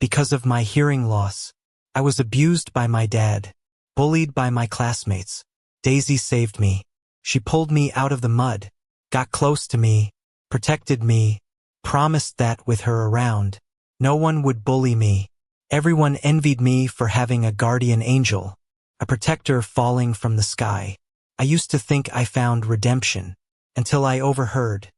because of my hearing loss. I was abused by my dad, bullied by my classmates. Daisy saved me. She pulled me out of the mud, got close to me, protected me, promised that with her around, no one would bully me. Everyone envied me for having a guardian angel, a protector falling from the sky. I used to think I found redemption, until I overheard.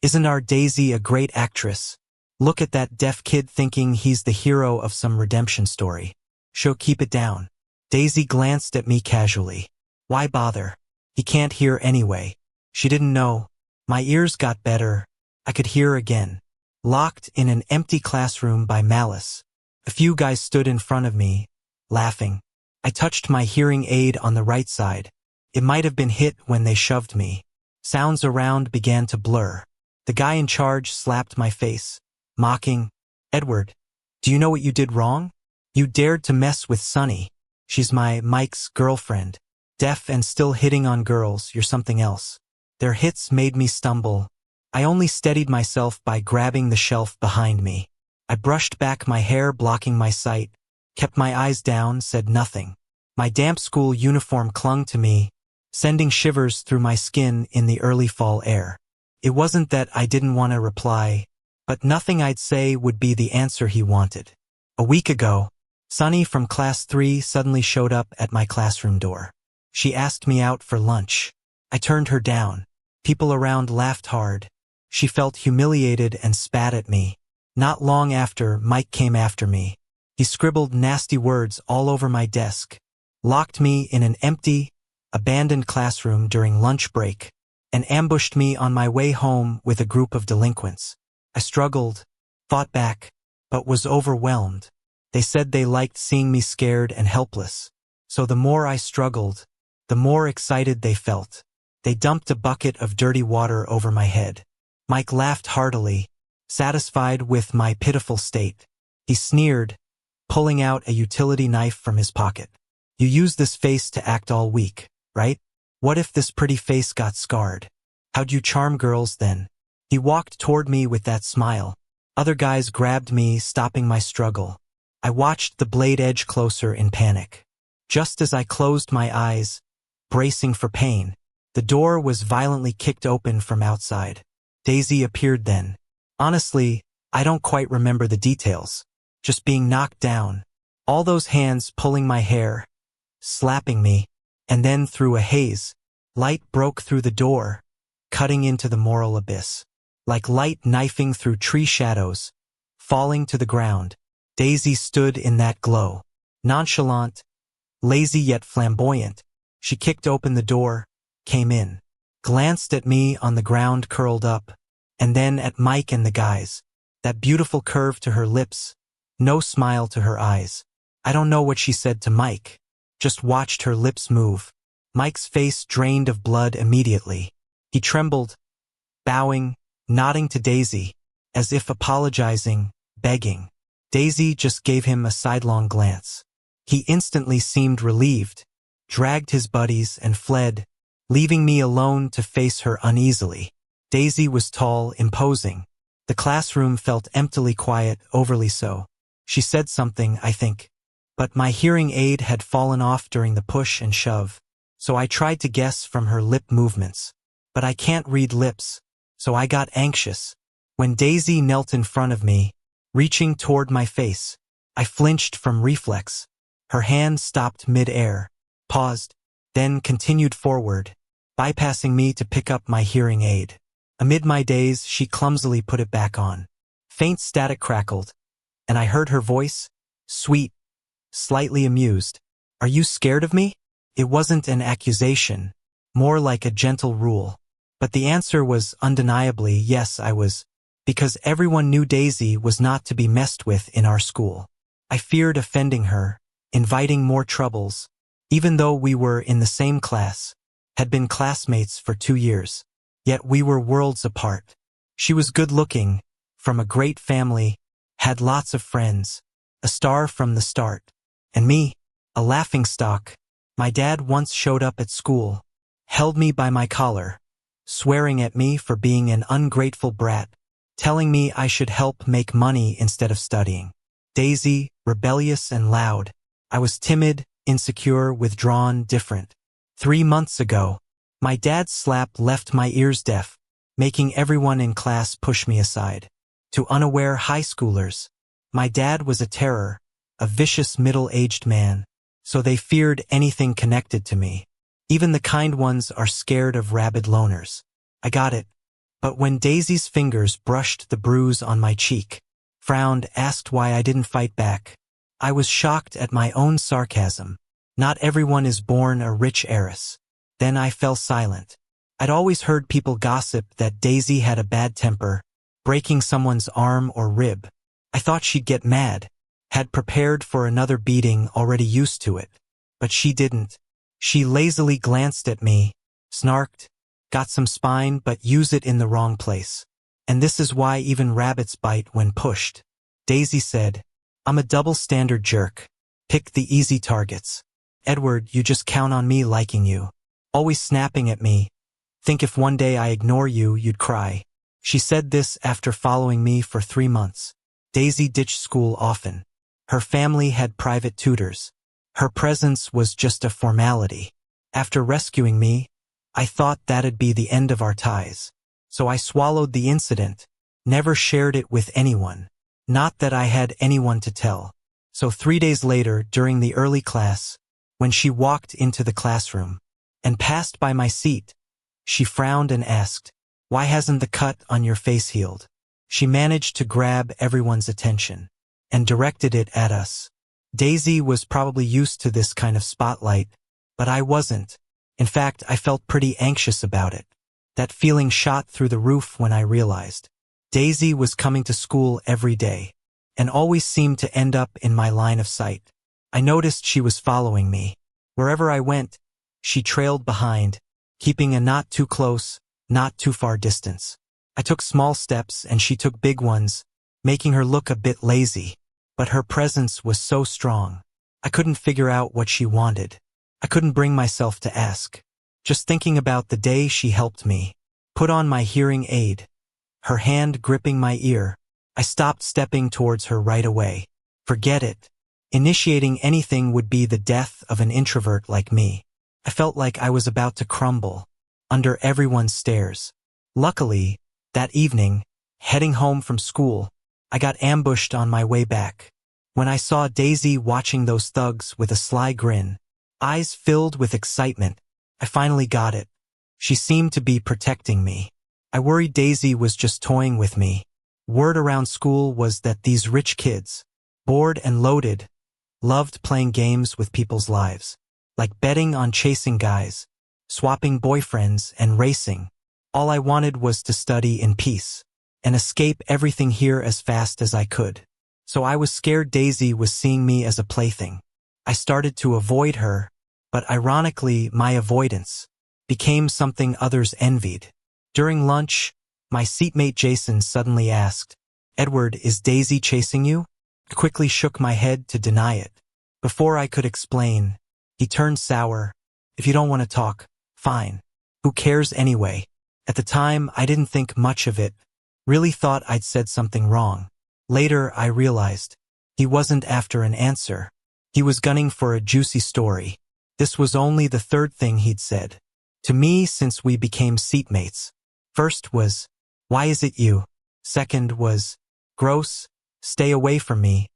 Isn't our Daisy a great actress? Look at that deaf kid thinking he's the hero of some redemption story. She'll keep it down. Daisy glanced at me casually. Why bother? He can't hear anyway. She didn't know. My ears got better. I could hear again. Locked in an empty classroom by malice. A few guys stood in front of me, laughing. I touched my hearing aid on the right side. It might have been hit when they shoved me. Sounds around began to blur. The guy in charge slapped my face, mocking, "Edward, do you know what you did wrong? You dared to mess with Sunny. She's Mike's girlfriend. Deaf and still hitting on girls, you're something else." Their hits made me stumble. I only steadied myself by grabbing the shelf behind me. I brushed back my hair blocking my sight, kept my eyes down, said nothing. My damp school uniform clung to me, sending shivers through my skin in the early fall air. It wasn't that I didn't want to reply, but nothing I'd say would be the answer he wanted. A week ago, Sunny from class 3 suddenly showed up at my classroom door. She asked me out for lunch. I turned her down. People around laughed hard. She felt humiliated and spat at me. Not long after, Mike came after me. He scribbled nasty words all over my desk, locked me in an empty, abandoned classroom during lunch break, and ambushed me on my way home with a group of delinquents. I struggled, fought back, but was overwhelmed. They said they liked seeing me scared and helpless. So the more I struggled, the more excited they felt. They dumped a bucket of dirty water over my head. Mike laughed heartily, satisfied with my pitiful state. He sneered, pulling out a utility knife from his pocket. "You use this face to act all week, right? What if this pretty face got scarred? How'd you charm girls then?" He walked toward me with that smile. Other guys grabbed me, stopping my struggle. I watched the blade edge closer in panic. Just as I closed my eyes, bracing for pain, the door was violently kicked open from outside. Daisy appeared then. Honestly, I don't quite remember the details. Just being knocked down. All those hands pulling my hair, slapping me, and then through a haze, light broke through the door, cutting into the moral abyss. Like light knifing through tree shadows, falling to the ground. Daisy stood in that glow. Nonchalant, lazy yet flamboyant. She kicked open the door, came in, glanced at me on the ground curled up, and then at Mike and the guys. That beautiful curve to her lips, no smile to her eyes. I don't know what she said to Mike, just watched her lips move. Mike's face drained of blood immediately. He trembled, bowing, nodding to Daisy, as if apologizing, begging. Daisy just gave him a sidelong glance. He instantly seemed relieved, dragged his buddies and fled, leaving me alone to face her uneasily. Daisy was tall, imposing. The classroom felt emptily quiet, overly so. She said something, I think, but my hearing aid had fallen off during the push and shove, so I tried to guess from her lip movements. But I can't read lips, so I got anxious. When Daisy knelt in front of me, reaching toward my face, I flinched from reflex. Her hand stopped mid-air, paused, then continued forward, bypassing me to pick up my hearing aid. Amid my daze, she clumsily put it back on. Faint static crackled, and I heard her voice, sweet, slightly amused. "Are you scared of me?" It wasn't an accusation, more like a gentle rule. But the answer was undeniably yes, I was, because everyone knew Daisy was not to be messed with in our school. I feared offending her, inviting more troubles, even though we were in the same class, had been classmates for 2 years. Yet we were worlds apart. She was good-looking, from a great family, had lots of friends, a star from the start. And me, a laughingstock. My dad once showed up at school, held me by my collar, swearing at me for being an ungrateful brat, telling me I should help make money instead of studying. Daisy, rebellious and loud. I was timid, insecure, withdrawn, different. 3 months ago, my dad's slap left my ears deaf, making everyone in class push me aside. To unaware high schoolers, my dad was a terror, a vicious middle-aged man, so they feared anything connected to me. Even the kind ones are scared of rabid loners. I got it. But when Daisy's fingers brushed the bruise on my cheek, frowned, asked why I didn't fight back, I was shocked at my own sarcasm. Not everyone is born a rich heiress. Then I fell silent. I'd always heard people gossip that Daisy had a bad temper, breaking someone's arm or rib. I thought she'd get mad, had prepared for another beating, already used to it. But she didn't. She lazily glanced at me, snarked, got some spine but use it in the wrong place. And this is why even rabbits bite when pushed. Daisy said, I'm a double-standard jerk. Pick the easy targets. Edward, you just count on me liking you. Always snapping at me. Think if one day I ignore you, you'd cry. She said this after following me for 3 months. Daisy ditched school often. Her family had private tutors. Her presence was just a formality. After rescuing me, I thought that'd be the end of our ties. So I swallowed the incident, never shared it with anyone. Not that I had anyone to tell. So 3 days later, during the early class, when she walked into the classroom and passed by my seat, she frowned and asked, why hasn't the cut on your face healed? She managed to grab everyone's attention and directed it at us. Daisy was probably used to this kind of spotlight, but I wasn't. In fact, I felt pretty anxious about it. That feeling shot through the roof when I realized Daisy was coming to school every day and always seemed to end up in my line of sight. I noticed she was following me. Wherever I went, she trailed behind, keeping a not too close, not too far distance. I took small steps and she took big ones, making her look a bit lazy. But her presence was so strong. I couldn't figure out what she wanted. I couldn't bring myself to ask. Just thinking about the day she helped me put on my hearing aid, her hand gripping my ear, I stopped stepping towards her right away. Forget it. Initiating anything would be the death of an introvert like me. I felt like I was about to crumble under everyone's stares. Luckily, that evening, heading home from school, I got ambushed on my way back. When I saw Daisy watching those thugs with a sly grin, eyes filled with excitement, I finally got it. She seemed to be protecting me. I worried Daisy was just toying with me. Word around school was that these rich kids, bored and loaded, loved playing games with people's lives. Like betting on chasing guys, swapping boyfriends, and racing. All I wanted was to study in peace and escape everything here as fast as I could. So I was scared Daisy was seeing me as a plaything. I started to avoid her, but ironically, my avoidance became something others envied. During lunch, my seatmate Jason suddenly asked, Edward, is Daisy chasing you? I quickly shook my head to deny it. Before I could explain, he turned sour. If you don't want to talk, fine. Who cares anyway? At the time, I didn't think much of it. Really thought I'd said something wrong. Later, I realized he wasn't after an answer. He was gunning for a juicy story. This was only the third thing he'd said to me since we became seatmates. First was, why is it you? Second was, gross, stay away from me,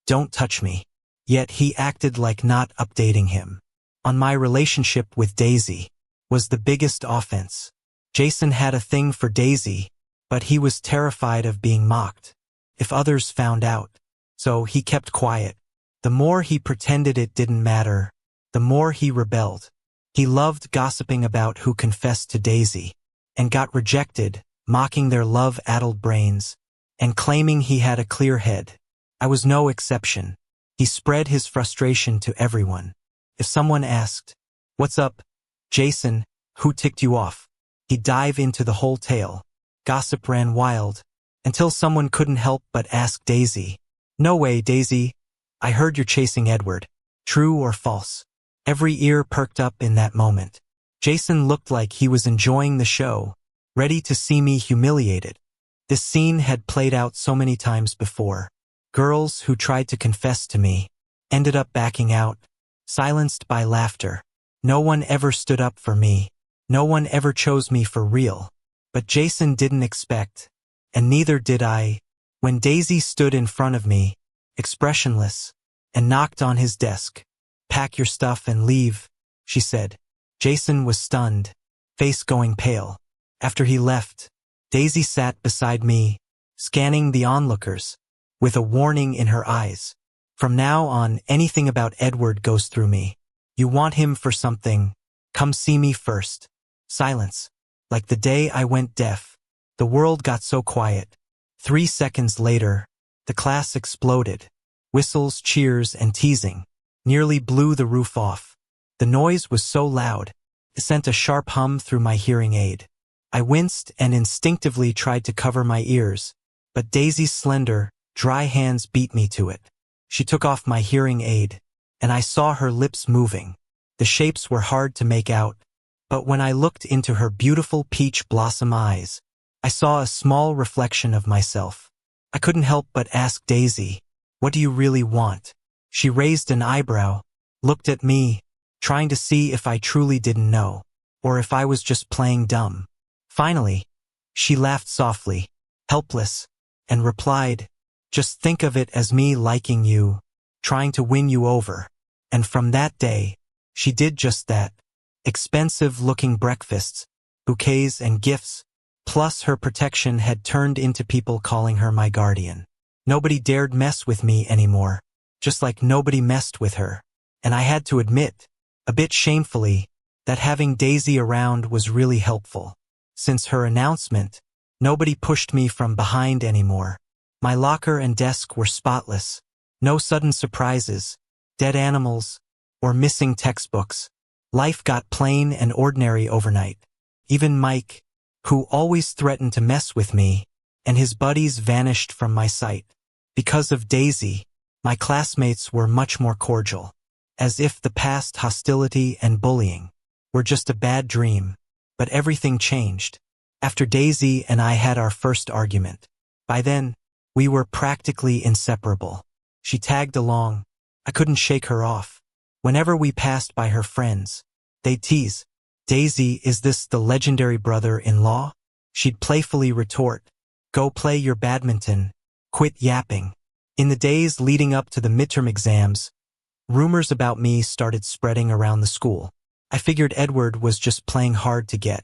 don't touch me. Yet he acted like not updating him on my relationship with Daisy was the biggest offense. Jason had a thing for Daisy, but he was terrified of being mocked if others found out. So he kept quiet. The more he pretended it didn't matter, the more he rebelled. He loved gossiping about who confessed to Daisy and got rejected, mocking their love-addled brains and claiming he had a clear head. I was no exception. He spread his frustration to everyone. If someone asked, what's up, Jason, who ticked you off? He'd dive into the whole tale. Gossip ran wild, until someone couldn't help but ask Daisy, no way, Daisy, I heard you're chasing Edward. True or false? Every ear perked up in that moment. Jason looked like he was enjoying the show, ready to see me humiliated. This scene had played out so many times before. Girls who tried to confess to me ended up backing out, silenced by laughter. No one ever stood up for me. No one ever chose me for real. But Jason didn't expect, and neither did I, when Daisy stood in front of me, expressionless, and knocked on his desk. "Pack your stuff and leave," she said. Jason was stunned, face going pale. After he left, Daisy sat beside me, scanning the onlookers, with a warning in her eyes. "From now on, anything about Edward goes through me. You want him for something, come see me first." Silence. Like the day I went deaf. The world got so quiet. 3 seconds later, the class exploded. Whistles, cheers, and teasing nearly blew the roof off. The noise was so loud, it sent a sharp hum through my hearing aid. I winced and instinctively tried to cover my ears, but Daisy's slender, dry hands beat me to it. She took off my hearing aid, and I saw her lips moving. The shapes were hard to make out, but when I looked into her beautiful peach blossom eyes, I saw a small reflection of myself. I couldn't help but ask Daisy, "What do you really want?" She raised an eyebrow, looked at me, trying to see if I truly didn't know, or if I was just playing dumb. Finally, she laughed softly, helpless, and replied, "Just think of it as me liking you, trying to win you over." And from that day, she did just that. Expensive-looking breakfasts, bouquets and gifts, plus her protection had turned into people calling her my guardian. Nobody dared mess with me anymore, just like nobody messed with her. And I had to admit, a bit shamefully, that having Daisy around was really helpful. Since her announcement, nobody pushed me from behind anymore. My locker and desk were spotless. No sudden surprises, dead animals, or missing textbooks. Life got plain and ordinary overnight. Even Mike, who always threatened to mess with me, and his buddies vanished from my sight. Because of Daisy, my classmates were much more cordial, as if the past hostility and bullying were just a bad dream. But everything changed after Daisy and I had our first argument. By then, we were practically inseparable. She tagged along. I couldn't shake her off. Whenever we passed by her friends, they'd tease, "Daisy, is this the legendary brother-in-law?" She'd playfully retort, "Go play your badminton. Quit yapping." In the days leading up to the midterm exams, rumors about me started spreading around the school. I figured Edward was just playing hard to get.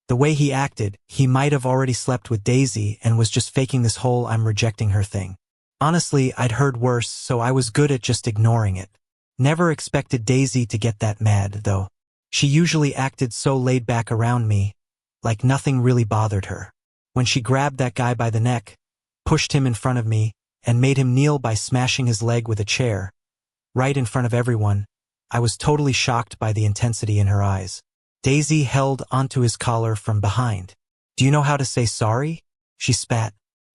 The way he acted, he might have already slept with Daisy and was just faking this whole "I'm rejecting her" thing. Honestly, I'd heard worse, so I was good at just ignoring it. Never expected Daisy to get that mad, though. She usually acted so laid back around me, like nothing really bothered her. When she grabbed that guy by the neck, pushed him in front of me, and made him kneel by smashing his leg with a chair, right in front of everyone, I was totally shocked by the intensity in her eyes. Daisy held onto his collar from behind. "Do you know how to say sorry?" she spat.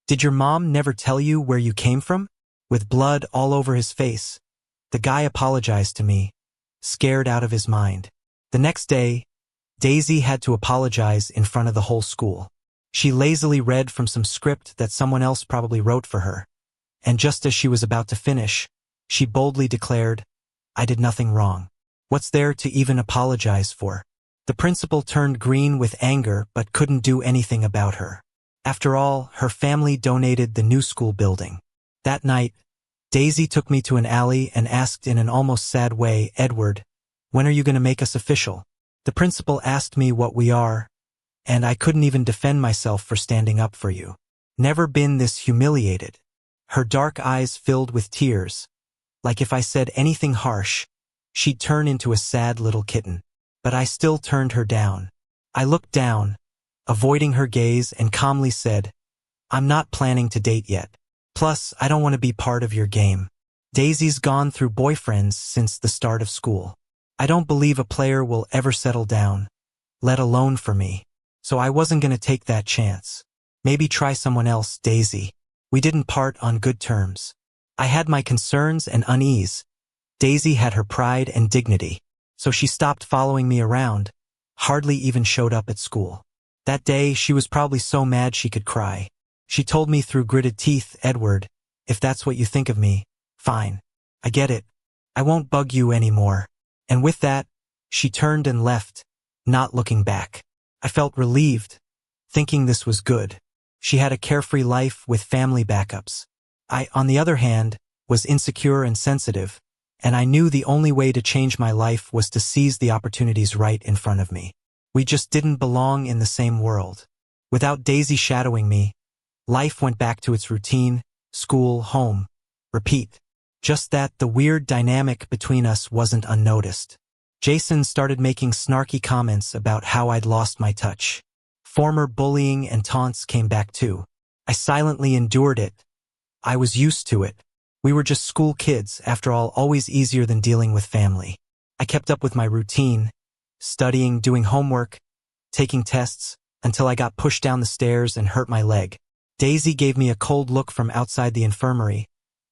"Did your mom never tell you where you came from?" With blood all over his face, the guy apologized to me, scared out of his mind. The next day, Daisy had to apologize in front of the whole school. She lazily read from some script that someone else probably wrote for her, and just as she was about to finish, she boldly declared, "I did nothing wrong. What's there to even apologize for?" The principal turned green with anger but couldn't do anything about her. After all, her family donated the new school building. That night, Daisy took me to an alley and asked in an almost sad way, "Edward, when are you going to make us official?" The principal asked me what we are, and I couldn't even defend myself for standing up for you. Never been this humiliated. Her dark eyes filled with tears. Like if I said anything harsh, she'd turn into a sad little kitten. But I still turned her down. I looked down, avoiding her gaze, and calmly said, "I'm not planning to date yet. Plus, I don't want to be part of your game. Daisy's gone through boyfriends since the start of school. I don't believe a player will ever settle down, let alone for me. So I wasn't going to take that chance. Maybe try someone else, Daisy." We didn't part on good terms. I had my concerns and unease. Daisy had her pride and dignity. So she stopped following me around, hardly even showed up at school. That day, she was probably so mad she could cry. She told me through gritted teeth, "Edward, If that's what you think of me, fine. I get it. I won't bug you anymore. And with that, she turned and left, not looking back. I felt relieved, thinking this was good. She had a carefree life with family backups. I, on the other hand, was insecure and sensitive, and I knew the only way to change my life was to seize the opportunities right in front of me. We just didn't belong in the same world. Without Daisy shadowing me, life went back to its routine, school, home, repeat. Just that the weird dynamic between us wasn't unnoticed. Jason started making snarky comments about how I'd lost my touch. Former bullying and taunts came back too. I silently endured it. I was used to it. We were just school kids, after all, always easier than dealing with family. I kept up with my routine, studying, doing homework, taking tests, until I got pushed down the stairs and hurt my leg. Daisy gave me a cold look from outside the infirmary,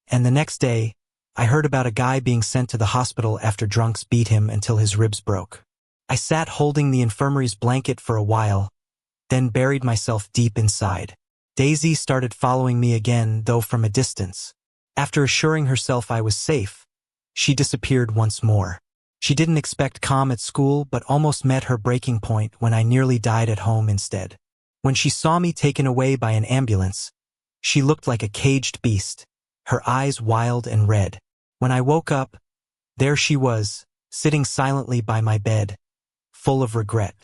and the next day, I heard about a guy being sent to the hospital after drunks beat him until his ribs broke. I sat holding the infirmary's blanket for a while, then buried myself deep inside. Daisy started following me again, though from a distance. After assuring herself I was safe, she disappeared once more. She didn't expect calm at school, but almost met her breaking point when I nearly died at home instead. When she saw me taken away by an ambulance, she looked like a caged beast, her eyes wild and red. When I woke up, there she was, sitting silently by my bed, full of regret.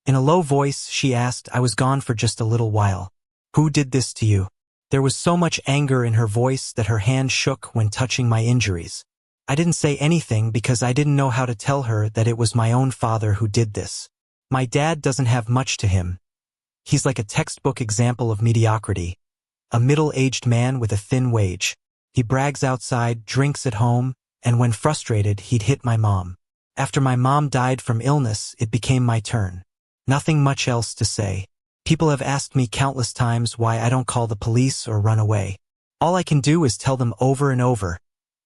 In a low voice, she asked, I was gone for just a little while. Who did this to you? There was so much anger in her voice that her hand shook when touching my injuries. I didn't say anything because I didn't know how to tell her that it was my own father who did this. My dad doesn't have much to him. He's like a textbook example of mediocrity, a middle-aged man with a thin wage. He brags outside, drinks at home, and when frustrated, he'd hit my mom. After my mom died from illness, it became my turn. Nothing much else to say. People have asked me countless times why I don't call the police or run away. All I can do is tell them over and over,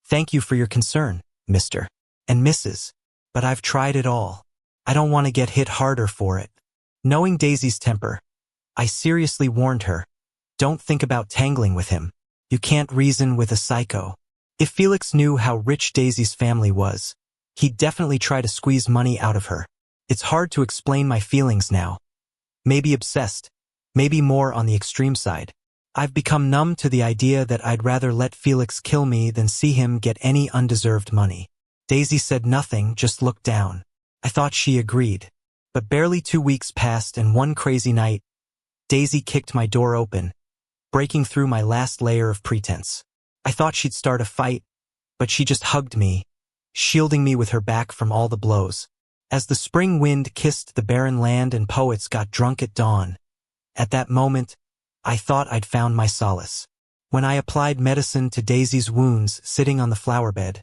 thank you for your concern, Mr. and Mrs. But I've tried it all. I don't want to get hit harder for it. Knowing Daisy's temper, I seriously warned her, don't think about tangling with him. You can't reason with a psycho. If Felix knew how rich Daisy's family was, he'd definitely try to squeeze money out of her. It's hard to explain my feelings now. Maybe obsessed, maybe more on the extreme side. I've become numb to the idea that I'd rather let Felix kill me than see him get any undeserved money. Daisy said nothing, just looked down. I thought she agreed. But barely 2 weeks passed, and one crazy night, Daisy kicked my door open, breaking through my last layer of pretense. I thought she'd start a fight, but she just hugged me, shielding me with her back from all the blows. As the spring wind kissed the barren land and poets got drunk at dawn, at that moment, I thought I'd found my solace. When I applied medicine to Daisy's wounds sitting on the flower bed,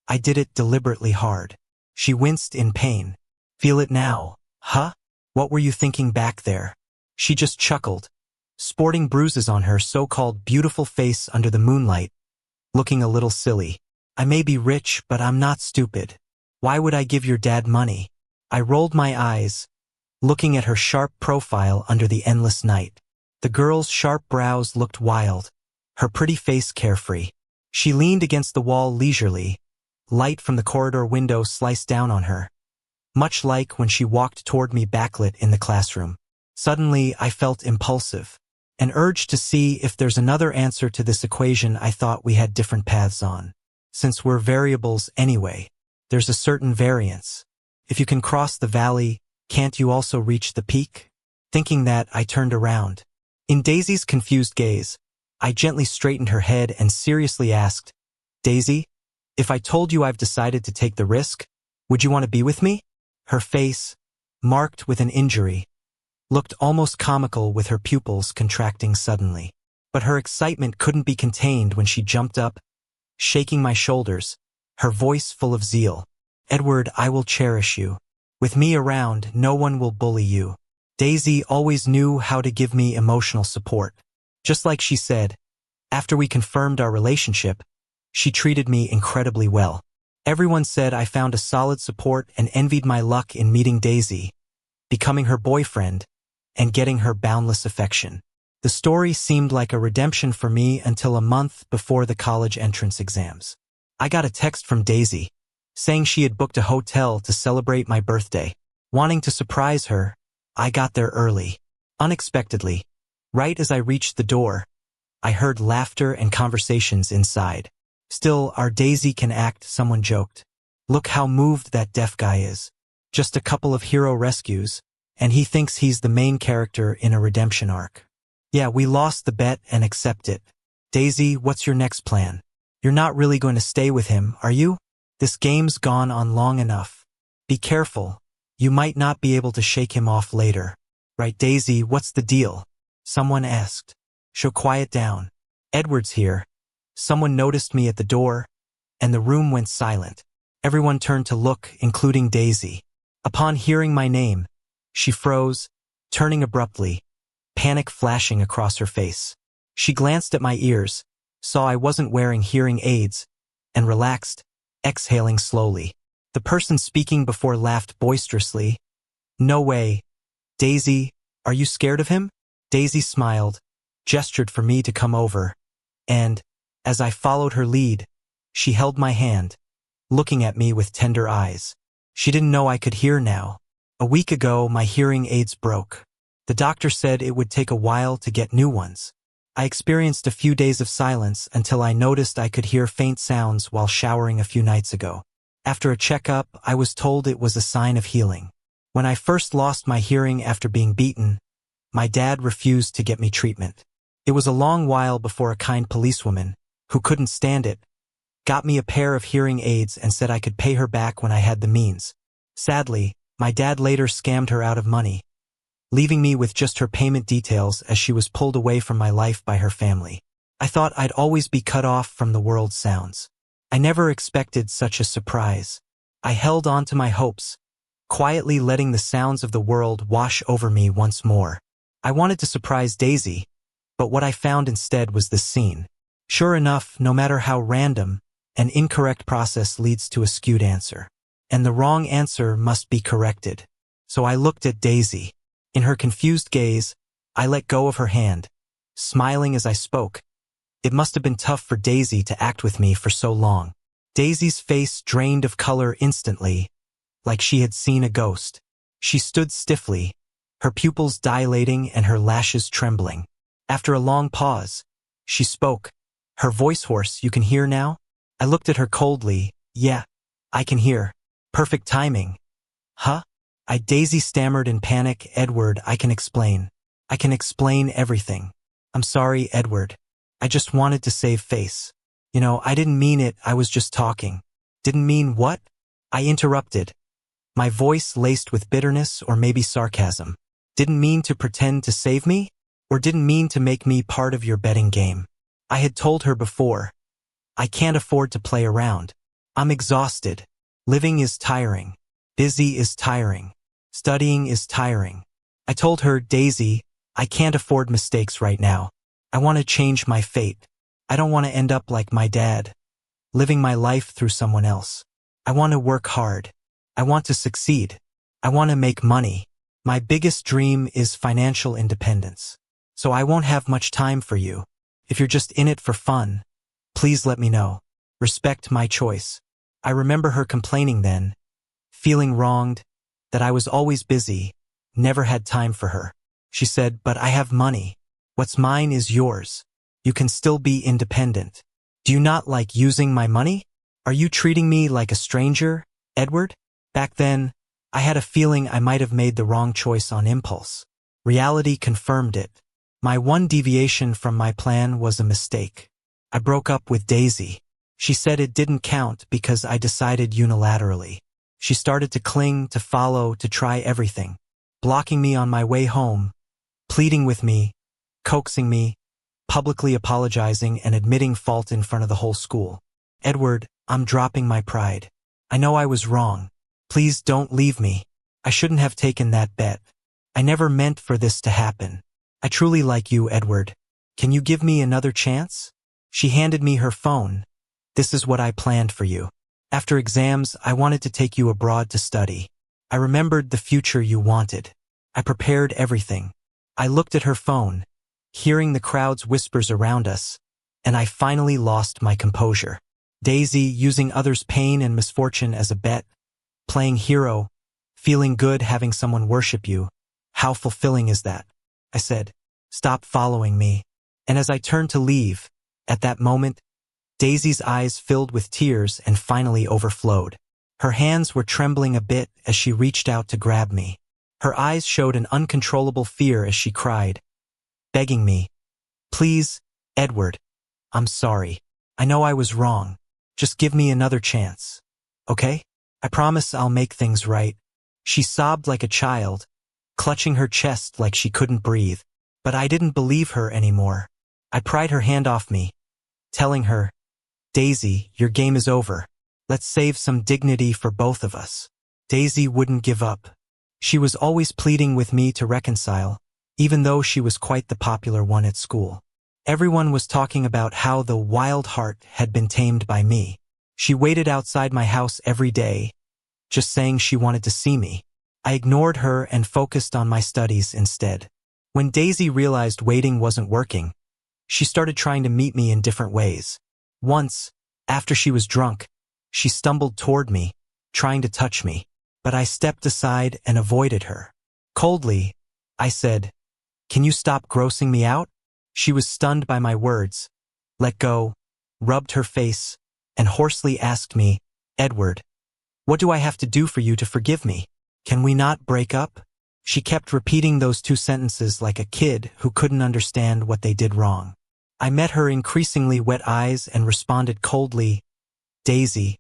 I did it deliberately hard. She winced in pain. Feel it now, huh? What were you thinking back there? She just chuckled, sporting bruises on her so-called beautiful face under the moonlight, looking a little silly. I may be rich, but I'm not stupid. Why would I give your dad money? I rolled my eyes, looking at her sharp profile under the endless night. The girl's sharp brows looked wild, her pretty face carefree. She leaned against the wall leisurely, light from the corridor window sliced down on her, much like when she walked toward me backlit in the classroom. Suddenly, I felt impulsive, an urge to see if there's another answer to this equation I thought we had different paths on. Since we're variables anyway, there's a certain variance. If you can cross the valley, can't you also reach the peak? Thinking that, I turned around. In Daisy's confused gaze, I gently straightened her head and seriously asked, Daisy, if I told you I've decided to take the risk, would you want to be with me? Her face, marked with an injury, looked almost comical with her pupils contracting suddenly. But her excitement couldn't be contained when she jumped up, shaking my shoulders, her voice full of zeal. Edward, I will cherish you. With me around, no one will bully you. Daisy always knew how to give me emotional support. Just like she said, after we confirmed our relationship, she treated me incredibly well. Everyone said I found a solid support and envied my luck in meeting Daisy, becoming her boyfriend, and getting her boundless affection. The story seemed like a redemption for me until a month before the college entrance exams. I got a text from Daisy, saying she had booked a hotel to celebrate my birthday. Wanting to surprise her, I got there early. Unexpectedly, right as I reached the door, I heard laughter and conversations inside. "Still, our Daisy can act," someone joked. "Look how moved that deaf guy is. Just a couple of hero rescues, and he thinks he's the main character in a redemption arc. Yeah, we lost the bet and accept it. Daisy, what's your next plan? You're not really going to stay with him, are you? This game's gone on long enough. Be careful. You might not be able to shake him off later." "Right, Daisy, what's the deal?" someone asked. "She'll quiet down. Edward's here." Someone noticed me at the door, and the room went silent. Everyone turned to look, including Daisy. Upon hearing my name, she froze, turning abruptly, panic flashing across her face. She glanced at my ears, saw I wasn't wearing hearing aids, and relaxed, exhaling slowly. The person speaking before laughed boisterously. "No way. Daisy, are you scared of him?" Daisy smiled, gestured for me to come over, and, as I followed her lead, she held my hand, looking at me with tender eyes. She didn't know I could hear now. A week ago, my hearing aids broke. The doctor said it would take a while to get new ones. I experienced a few days of silence until I noticed I could hear faint sounds while showering a few nights ago. After a checkup, I was told it was a sign of healing. When I first lost my hearing after being beaten, my dad refused to get me treatment. It was a long while before a kind policewoman, who couldn't stand it, got me a pair of hearing aids and said I could pay her back when I had the means. Sadly, my dad later scammed her out of money, leaving me with just her payment details as she was pulled away from my life by her family. I thought I'd always be cut off from the world's sounds. I never expected such a surprise. I held on to my hopes, quietly letting the sounds of the world wash over me once more. I wanted to surprise Daisy, but what I found instead was this scene. Sure enough, no matter how random, an incorrect process leads to a skewed answer. And the wrong answer must be corrected. So I looked at Daisy. In her confused gaze, I let go of her hand, smiling as I spoke. It must have been tough for Daisy to act with me for so long. Daisy's face drained of color instantly, like she had seen a ghost. She stood stiffly, her pupils dilating and her lashes trembling. After a long pause, she spoke, her voice hoarse. "You can hear now?" I looked at her coldly. "Yeah, I can hear. Perfect timing." "Huh?" Daisy stammered in panic. "Edward, I can explain. I can explain everything. I'm sorry, Edward. I just wanted to save face. You know, I didn't mean it, I was just talking." "Didn't mean what?" I interrupted, my voice laced with bitterness or maybe sarcasm. "Didn't mean to pretend to save me? Or didn't mean to make me part of your betting game?" I had told her before, I can't afford to play around. I'm exhausted. Living is tiring. Busy is tiring. Studying is tiring. I told her, "Daisy, I can't afford mistakes right now. I want to change my fate. I don't want to end up like my dad, living my life through someone else. I want to work hard. I want to succeed. I want to make money. My biggest dream is financial independence. So I won't have much time for you. If you're just in it for fun, please let me know. Respect my choice." I remember her complaining then, feeling wronged, that I was always busy, never had time for her. She said, "But I have money. What's mine is yours. You can still be independent. Do you not like using my money? Are you treating me like a stranger, Edward?" Back then, I had a feeling I might have made the wrong choice on impulse. Reality confirmed it. My one deviation from my plan was a mistake. I broke up with Daisy. She said it didn't count because I decided unilaterally. She started to cling, to follow, to try everything, blocking me on my way home, pleading with me, coaxing me, publicly apologizing and admitting fault in front of the whole school. "Edward, I'm dropping my pride. I know I was wrong. Please don't leave me. I shouldn't have taken that bet. I never meant for this to happen. I truly like you, Edward. Can you give me another chance?" She handed me her phone. "This is what I planned for you. After exams, I wanted to take you abroad to study. I remembered the future you wanted. I prepared everything." I looked at her phone, hearing the crowd's whispers around us, and I finally lost my composure. Daisy, using others' pain and misfortune as a bet, playing hero, feeling good having someone worship you. How fulfilling is that? I said, "Stop following me." And as I turned to leave, at that moment, Daisy's eyes filled with tears and finally overflowed. Her hands were trembling a bit as she reached out to grab me. Her eyes showed an uncontrollable fear as she cried, begging me, "Please, Edward, I'm sorry. I know I was wrong. Just give me another chance. Okay? I promise I'll make things right." She sobbed like a child, clutching her chest like she couldn't breathe. But I didn't believe her anymore. I pried her hand off me, telling her, "Daisy, your game is over. Let's save some dignity for both of us." Daisy wouldn't give up. She was always pleading with me to reconcile, even though she was quite the popular one at school. Everyone was talking about how the wild heart had been tamed by me. She waited outside my house every day, just saying she wanted to see me. I ignored her and focused on my studies instead. When Daisy realized waiting wasn't working, she started trying to meet me in different ways. Once, after she was drunk, she stumbled toward me, trying to touch me, but I stepped aside and avoided her. Coldly, I said, "Can you stop grossing me out?" She was stunned by my words, let go, rubbed her face, and hoarsely asked me, "Edward, what do I have to do for you to forgive me? Can we not break up?" She kept repeating those two sentences like a kid who couldn't understand what they did wrong. I met her increasingly wet eyes and responded coldly, "Daisy,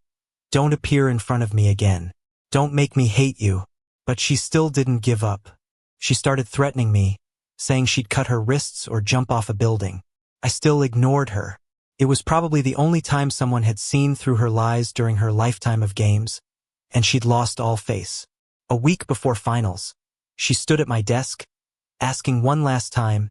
don't appear in front of me again. Don't make me hate you." But she still didn't give up. She started threatening me, saying she'd cut her wrists or jump off a building. I still ignored her. It was probably the only time someone had seen through her lies during her lifetime of games, and she'd lost all face. A week before finals, she stood at my desk, asking one last time,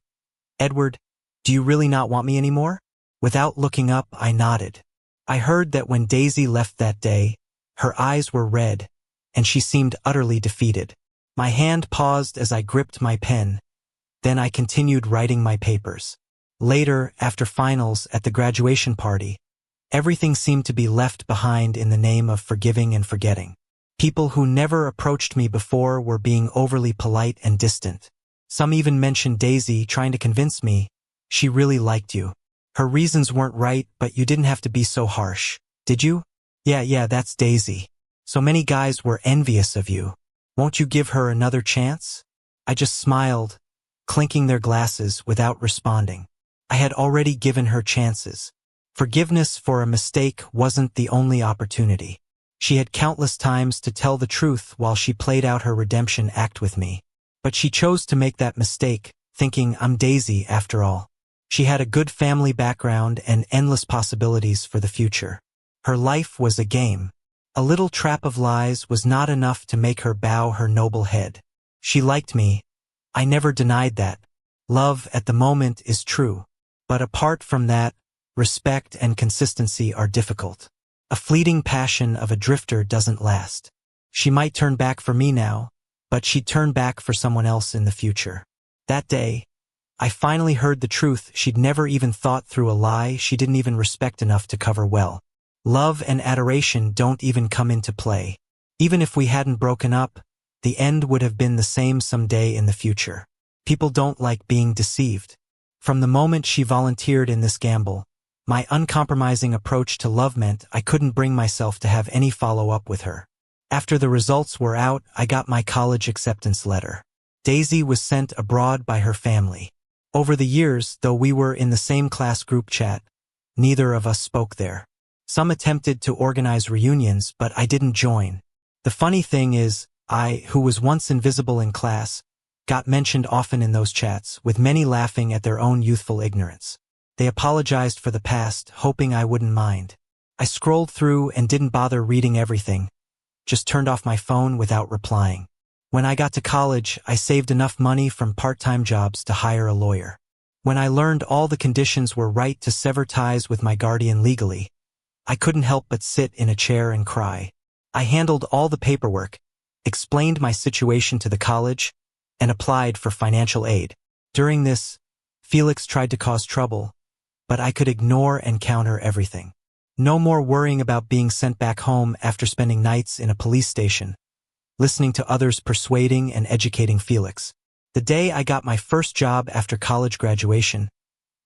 "Edward, do you really not want me anymore?" Without looking up, I nodded. I heard that when Daisy left that day, her eyes were red, and she seemed utterly defeated. My hand paused as I gripped my pen. Then I continued writing my papers. Later, after finals at the graduation party, everything seemed to be left behind in the name of forgiving and forgetting. People who never approached me before were being overly polite and distant. Some even mentioned Daisy, trying to convince me she really liked you. Her reasons weren't right, but you didn't have to be so harsh, did you? Yeah, that's Daisy. So many guys were envious of you. Won't you give her another chance? I just smiled, clinking their glasses without responding. I had already given her chances. Forgiveness for a mistake wasn't the only opportunity. She had countless times to tell the truth while she played out her redemption act with me. But she chose to make that mistake, thinking I'm Daisy after all. She had a good family background and endless possibilities for the future. Her life was a game. A little trap of lies was not enough to make her bow her noble head. She liked me. I never denied that. Love at the moment is true. But apart from that, respect and consistency are difficult. A fleeting passion of a drifter doesn't last. She might turn back for me now, but she'd turn back for someone else in the future. That day, I finally heard the truth. She'd never even thought through a lie she didn't even respect enough to cover well. Love and adoration don't even come into play. Even if we hadn't broken up, the end would have been the same someday in the future. People don't like being deceived. From the moment she volunteered in this gamble, my uncompromising approach to love meant I couldn't bring myself to have any follow-up with her. After the results were out, I got my college acceptance letter. Daisy was sent abroad by her family. Over the years, though we were in the same class group chat, neither of us spoke there. Some attempted to organize reunions, but I didn't join. The funny thing is, I, who was once invisible in class, got mentioned often in those chats, with many laughing at their own youthful ignorance. They apologized for the past, hoping I wouldn't mind. I scrolled through and didn't bother reading everything, just turned off my phone without replying. When I got to college, I saved enough money from part-time jobs to hire a lawyer. When I learned all the conditions were right to sever ties with my guardian legally, I couldn't help but sit in a chair and cry. I handled all the paperwork, explained my situation to the college, and applied for financial aid. During this Felix tried to cause trouble, but I could ignore and counter everything. No more worrying about being sent back home after spending nights in a police station, listening to others persuading and educating Felix. The day I got my first job after college graduation,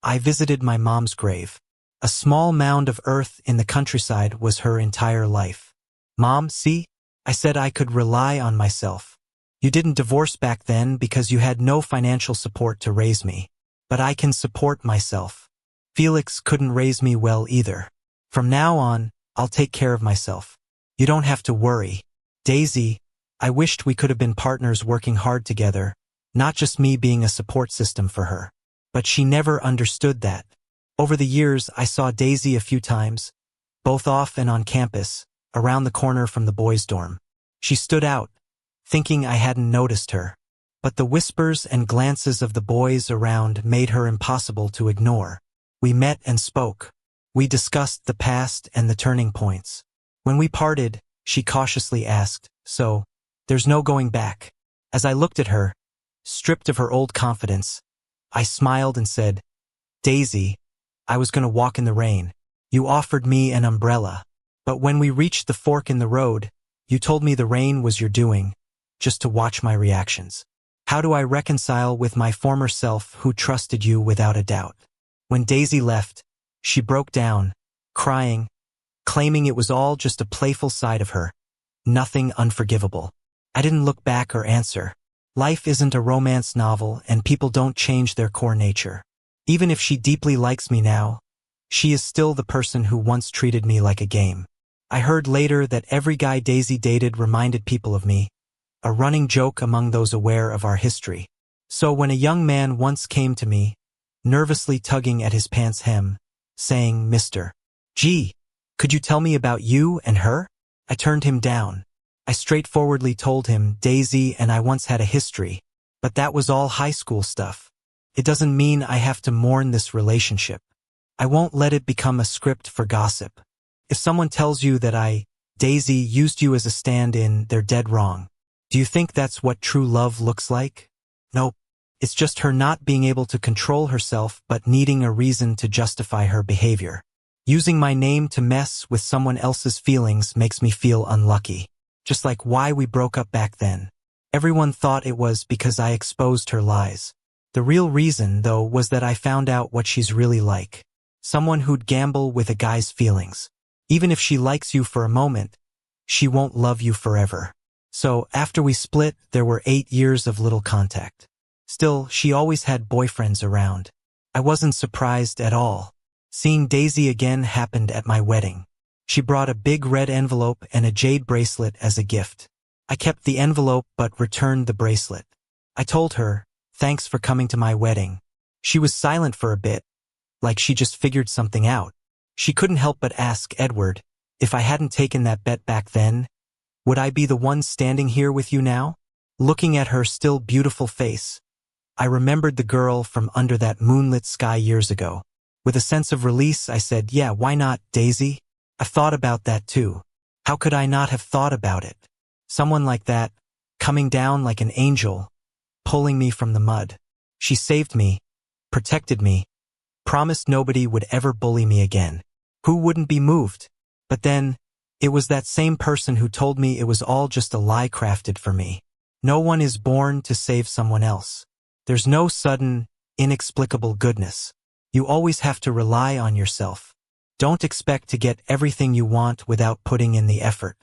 I visited my mom's grave. A small mound of earth in the countryside was her entire life. "Mom, see? I said I could rely on myself. You didn't divorce back then because you had no financial support to raise me. But I can support myself. Felix couldn't raise me well either. From now on, I'll take care of myself. You don't have to worry. Daisy, I wished we could have been partners working hard together, not just me being a support system for her." But she never understood that. Over the years, I saw Daisy a few times, both off and on campus, around the corner from the boys' dorm. She stood out, thinking I hadn't noticed her. But the whispers and glances of the boys around made her impossible to ignore. We met and spoke. We discussed the past and the turning points. When we parted, she cautiously asked, "So, there's no going back?" As I looked at her, stripped of her old confidence, I smiled and said, "Daisy, I was going to walk in the rain. You offered me an umbrella. But when we reached the fork in the road, you told me the rain was your doing, just to watch my reactions. How do I reconcile with my former self who trusted you without a doubt?" When Daisy left, she broke down, crying, claiming it was all just a playful side of her, nothing unforgivable. I didn't look back or answer. Life isn't a romance novel and people don't change their core nature. Even if she deeply likes me now, she is still the person who once treated me like a game. I heard later that every guy Daisy dated reminded people of me, a running joke among those aware of our history. So when a young man once came to me, nervously tugging at his pants hem, saying, "Mr. G, could you tell me about you and her?" I turned him down. I straightforwardly told him Daisy and I once had a history, but that was all high school stuff. It doesn't mean I have to mourn this relationship. I won't let it become a script for gossip. If someone tells you that Daisy, used you as a stand-in, they're dead wrong. Do you think that's what true love looks like? Nope. It's just her not being able to control herself but needing a reason to justify her behavior. Using my name to mess with someone else's feelings makes me feel unlucky. Just like why we broke up back then. Everyone thought it was because I exposed her lies. The real reason, though, was that I found out what she's really like. Someone who'd gamble with a guy's feelings. Even if she likes you for a moment, she won't love you forever. So, after we split, there were 8 years of little contact. Still, she always had boyfriends around. I wasn't surprised at all. Seeing Daisy again happened at my wedding. She brought a big red envelope and a jade bracelet as a gift. I kept the envelope but returned the bracelet. I told her, "Thanks for coming to my wedding." She was silent for a bit, like she just figured something out. She couldn't help but ask Edward, if I hadn't taken that bet back then, would I be the one standing here with you now? Looking at her still beautiful face, I remembered the girl from under that moonlit sky years ago. With a sense of release, I said, "Yeah, why not, Daisy? I've thought about that too. How could I not have thought about it? Someone like that, coming down like an angel, pulling me from the mud. She saved me, protected me, promised nobody would ever bully me again. Who wouldn't be moved? But then, it was that same person who told me it was all just a lie crafted for me. No one is born to save someone else. There's no sudden, inexplicable goodness. You always have to rely on yourself. Don't expect to get everything you want without putting in the effort.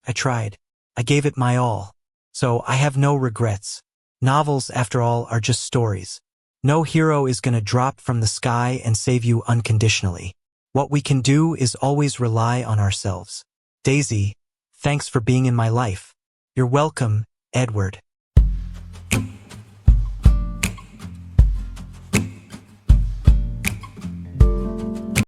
I tried. I gave it my all. So I have no regrets. Novels, after all, are just stories. No hero is going to drop from the sky and save you unconditionally. What we can do is always rely on ourselves. Daisy, thanks for being in my life. You're welcome, Edward.